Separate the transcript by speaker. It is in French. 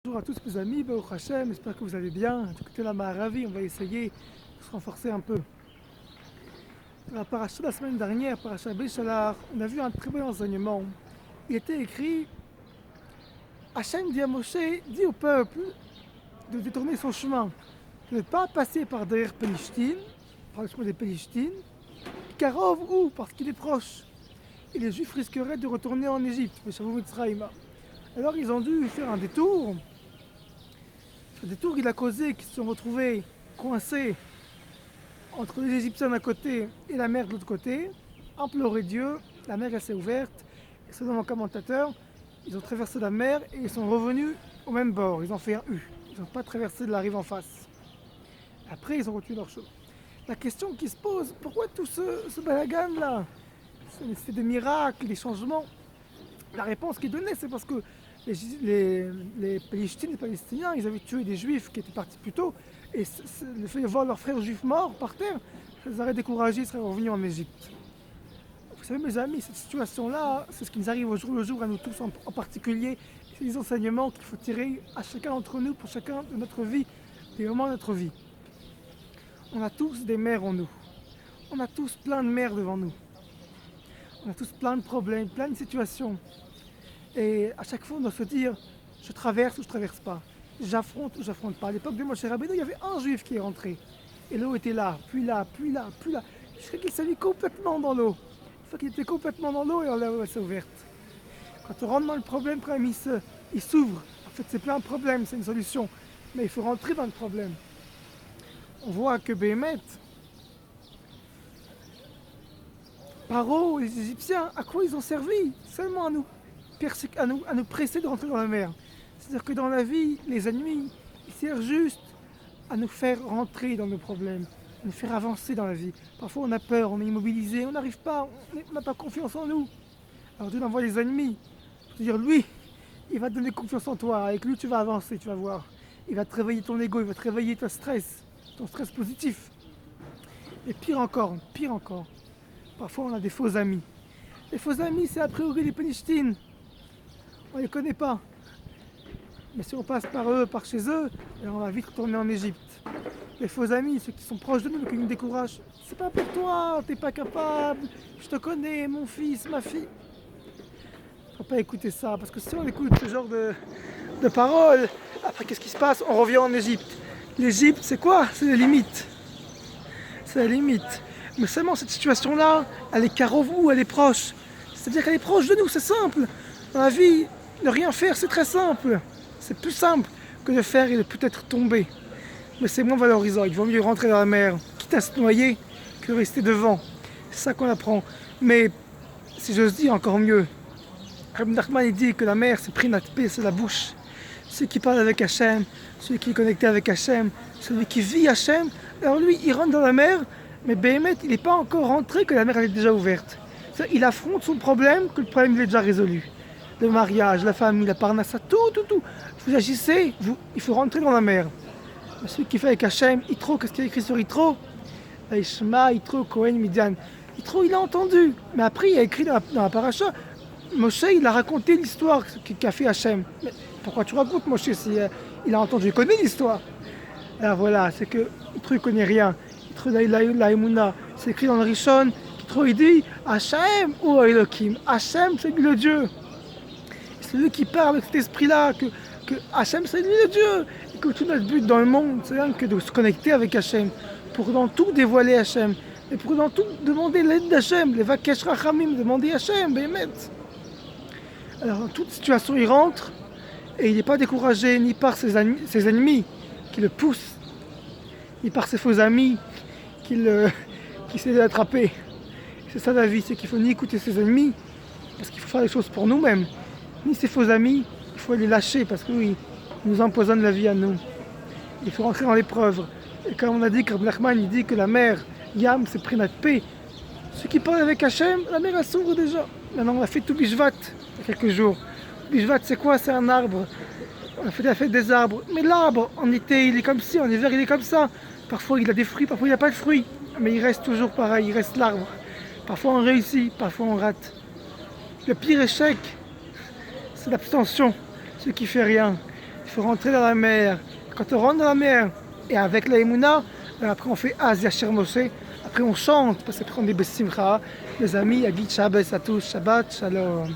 Speaker 1: Bonjour à tous mes amis, Baruch Hashem, j'espère que vous allez bien. Du côté de la Maharavi, on va essayer de se renforcer un peu. Dans la paracha de la semaine dernière, paracha Béchalar, on a vu un très bon enseignement. Il était écrit, Hachem dit à Moshe, dit au peuple de détourner son chemin, de ne pas passer par derrière Pélishtin, par le chemin des Pélishtin, Karov ou parce qu'il est proche. Et les Juifs risqueraient de retourner en Égypte, alors ils ont dû faire un détour. Ce détour il a causé qu'ils se sont retrouvés coincés entre les Égyptiens d'un côté et la mer de l'autre côté, imploré Dieu, la mer elle s'est ouverte, et selon mon commentateur, ils ont traversé la mer et ils sont revenus au même bord, ils ont fait un U, ils n'ont pas traversé de la rive en face. Après ils ont continué leur chemin. La question qui se pose, pourquoi tout ce balagan là? C'est des miracles, des changements. La réponse qui est donnée, c'est parce que les Palestiniens, les Palestiniens, ils avaient tué des Juifs qui étaient partis plus tôt, et le fait de voir leurs frères juifs morts par terre, ça les aurait découragés, ils seraient revenus en Égypte. Vous savez mes amis, cette situation-là, c'est ce qui nous arrive au jour le jour, à nous tous en particulier. C'est des enseignements qu'il faut tirer à chacun d'entre nous, pour chacun de notre vie, des moments de notre vie. On a tous des mers en nous. On a tous plein de mers devant nous. On a tous plein de problèmes, plein de situations. Et à chaque fois, on doit se dire, je traverse ou je traverse pas. J'affronte ou j'affronte pas. À l'époque de Moshe Rabbeinu, il y avait un juif qui est rentré. Et l'eau était là, puis là, puis là, puis là. Jusqu'à qu'il s'est mis complètement dans l'eau. Une fois qu'il était complètement dans l'eau, et là, elle s'est ouverte. Quand on rentre dans le problème, quand même, il s'ouvre. En fait, c'est plein de problèmes, c'est une solution. Mais il faut rentrer dans le problème. On voit que Béhémet, Paro, les Égyptiens, à quoi ils ont servi? Seulement à nous presser de rentrer dans la mer. C'est-à-dire que dans la vie, les ennemis, ils servent juste à nous faire rentrer dans nos problèmes, à nous faire avancer dans la vie. Parfois on a peur, on est immobilisé, on n'arrive pas, on n'a pas confiance en nous. Alors Dieu envoie les ennemis pour te dire, lui, il va te donner confiance en toi, avec lui tu vas avancer, tu vas voir. Il va te réveiller ton ego, il va te réveiller ton stress positif. Et pire encore, parfois on a des faux amis. Les faux amis, c'est a priori les Palestiniens. On ne les connaît pas. Mais si on passe par eux, par chez eux, on va vite retourner en Égypte. Les faux amis, ceux qui sont proches de nous, mais qui nous découragent. C'est pas pour toi, t'es pas capable, je te connais, mon fils, ma fille. Faut pas écouter ça, parce que si on écoute ce genre de paroles, après qu'est-ce qui se passe? On revient en Égypte. L'Égypte, c'est quoi? C'est la limite. C'est la limite. Mais seulement cette situation-là, elle est carovou, elle est proche. C'est-à-dire qu'elle est proche de nous, c'est simple. Dans la vie, ne rien faire, c'est très simple. C'est plus simple que de faire et de peut-être tomber. Mais c'est moins valorisant. Il vaut mieux rentrer dans la mer, quitte à se noyer, que rester devant. C'est ça qu'on apprend. Mais si j'ose dire, encore mieux. Rabbi Nachman il dit que la mer, c'est Prinat P, c'est la bouche. Celui qui parle avec Hachem, celui qui est connecté avec Hachem, celui qui vit Hachem, alors lui, il rentre dans la mer, mais Béhémet, il n'est pas encore rentré que la mer elle est déjà ouverte. Il affronte son problème, que le problème il est déjà résolu. Le mariage, la famille, la parnassa, tout. Vous agissez, il faut rentrer dans la mer. Mais celui qui fait avec Hachem, Yitro, qu'est-ce qu'il y a écrit sur Yitro? Ishma, Yitro, Kohen, Midian. Yitro, il a entendu. Mais après, il a écrit dans la paracha, Moshe, il a raconté l'histoire qu'a fait Hachem. Mais pourquoi tu racontes, Moshe, si il a entendu? Il connaît l'histoire. Alors voilà, c'est que Yitro, il connaît rien. Yitro, la Emouna, c'est écrit dans le Rishon. Yitro, il dit, Hachem ou Elohim. Hachem, c'est lui le Dieu. C'est lui qui parle avec cet esprit-là, que Hachem, c'est lui le Dieu. Et que tout notre but dans le monde, c'est rien que de se connecter avec Hachem. Pour dans tout dévoiler Hachem. Et pour dans tout demander l'aide d'Hachem. Les Vakesh Rachamim, demander Hachem, Béhémet. Alors dans toute situation, il rentre. Et il n'est pas découragé ni par ses ennemis qui le poussent, ni par ses faux amis qui essaient de l'attraper. C'est ça la vie, c'est qu'il faut ni écouter ses ennemis, parce qu'il faut faire les choses pour nous-mêmes, ni ses faux amis, il faut les lâcher parce qu'ils nous empoisonnent la vie à nous. Il faut rentrer dans l'épreuve. Et comme on a dit, Rabbi Nachman il dit que la mer, Yam, c'est Prinat P. Ceux qui parlent avec Hachem, la mer elle s'ouvre déjà. Maintenant on a fait tout Bishvat il y a quelques jours. Bishvat c'est quoi? C'est un arbre. On a fait la fête des arbres. Mais l'arbre, en été il est comme ci, en hiver il est comme ça. Parfois il a des fruits, parfois il n'y a pas de fruits. Mais il reste toujours pareil, il reste l'arbre. Parfois on réussit, parfois on rate. Le pire échec, c'est l'abstention, ce qui fait rien. il faut rentrer dans la mer. Quand on rentre dans la mer, et avec la Emouna, après on fait Az Yasher Moshe, après on chante, parce qu'après on est Bessimcha, les amis, Agit Shabbos à tous, Shabbat, Shalom.